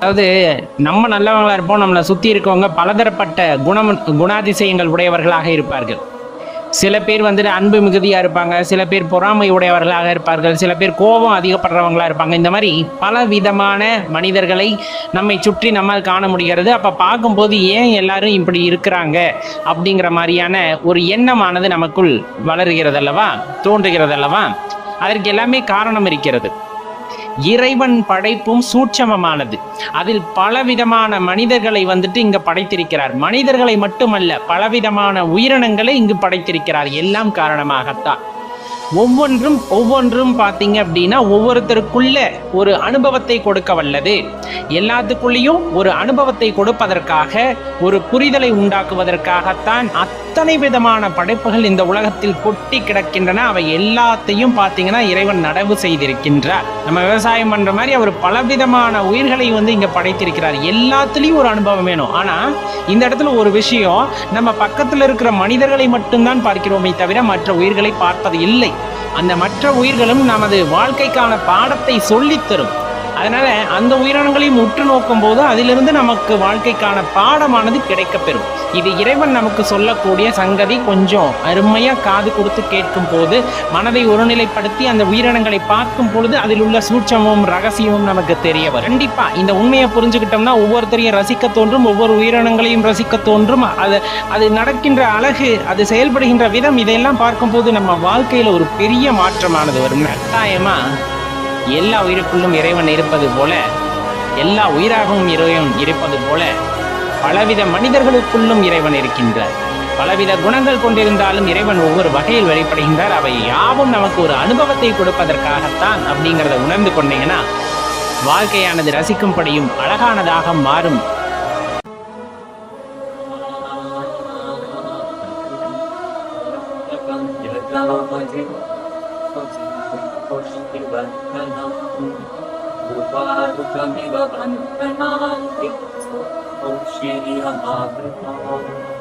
அதாவது நம்ம நல்லவங்களா இருப்போம், நம்மளை சுற்றி இருக்கவங்க பலதரப்பட்ட குணாதிசயங்கள் உடையவர்களாக இருப்பார்கள். சில பேர் வந்துட்டு அன்பு மிகுதியாக இருப்பாங்க, சில பேர் பொறாமை உடையவர்களாக இருப்பார்கள், சில பேர் கோபம் அதிகப்படுறவங்களா இருப்பாங்க. இந்த மாதிரி பல விதமான மனிதர்களை நம்மை சுற்றி நம்மால் காண முடிகிறது. அப்போ பார்க்கும்போது ஏன் எல்லாரும் இப்படி இருக்கிறாங்க அப்படிங்கிற மாதிரியான ஒரு எண்ணமானது நமக்குள் வளருகிறதல்லவா, தோன்றுகிறதல்லவா? அதற்கு எல்லாமே காரணம் இருக்கிறது. இறைவன் படைப்பும் சூட்சமமானது. அதில் பலவிதமான மனிதர்களை வந்துட்டு இங்க படைத்திருக்கிறார். மனிதர்களை மட்டுமல்ல, பலவிதமான உயிரினங்களை இங்கு படைத்திருக்கிறார். எல்லாம் காரணமாகத்தான். ஒவ்வொன்றும் பார்த்தீங்க அப்படின்னா ஒவ்வொருத்தருக்குள்ள ஒரு அனுபவத்தை கொடுக்க வல்லது. எல்லாத்துக்குள்ளேயும் ஒரு அனுபவத்தை கொடுப்பதற்காக, ஒரு புரிதலை உண்டாக்குவதற்காகத்தான் அத்தனை விதமான படைப்புகள் இந்த உலகத்தில் கொட்டி கிடக்கின்றன. அவை எல்லாத்தையும் பார்த்தீங்கன்னா இறைவன் நடவு செய்திருக்கின்றார். நம்ம விவசாயம் பண்ற மாதிரி அவர் பலவிதமான உயிர்களை இங்க படைத்திருக்கிறார். எல்லாத்துலேயும் ஒரு அனுபவம் வேணும். ஆனா இந்த இடத்துல ஒரு விஷயம், நம்ம பக்கத்தில் இருக்கிற மனிதர்களை மட்டும்தான் பார்க்கிறோமே தவிர மற்ற உயிர்களை பார்ப்பது இல்லை. அந்த மற்ற உயிர்களும் நமது வாழ்க்கைக்கான பாடத்தை சொல்லித்தரும். அதனால அந்த உயிரினங்களையும் உற்று நோக்கும் போது அதிலிருந்து நமக்கு வாழ்க்கைக்கான பாடமானது கிடைக்கப்பெறும். இது இறைவன் நமக்கு சொல்லக்கூடிய சங்கதி. கொஞ்சம் அருமையா காது கொடுத்து கேட்கும் போது, மனதை ஒருநிலைப்படுத்தி அந்த உயிரினங்களை பார்க்கும் பொழுது அதில் உள்ள சூட்சமும் ரகசியமும் நமக்கு தெரிய வரும். கண்டிப்பா இந்த உண்மையை புரிஞ்சுக்கிட்டோம்னா ஒவ்வொருத்தரையும் ரசிக்க தோன்றும், ஒவ்வொரு உயிரினங்களையும் ரசிக்க தோன்றும். அது நடக்கின்ற அழகு, அது செயல்படுகின்ற விதம், இதையெல்லாம் பார்க்கும்போது நம்ம வாழ்க்கையில ஒரு பெரிய மாற்றமானது வரும். கட்டாயமா எல்லா உயிருக்குள்ளும் இறைவன் இருப்பது போல, எல்லா உயிராகவும் இறைவன் இருப்பது போல, பலவித மனிதர்களுக்குள்ளும் இறைவன் இருக்கின்றார். பலவித குணங்கள் கொண்டிருந்தாலும் இறைவன் ஒவ்வொரு வகையில் வெளிப்படுகின்றார். அவை யாவும் நமக்கு ஒரு அனுபவத்தை கொடுப்பதற்காகத்தான் அப்படிங்கிறத உணர்ந்து கொண்டீங்கன்னா வாழ்க்கையானது ரசிக்கும்படியும் அழகானதாக மாறும். Rupa-rupamiva vandhanati, Om Shri Amavrita.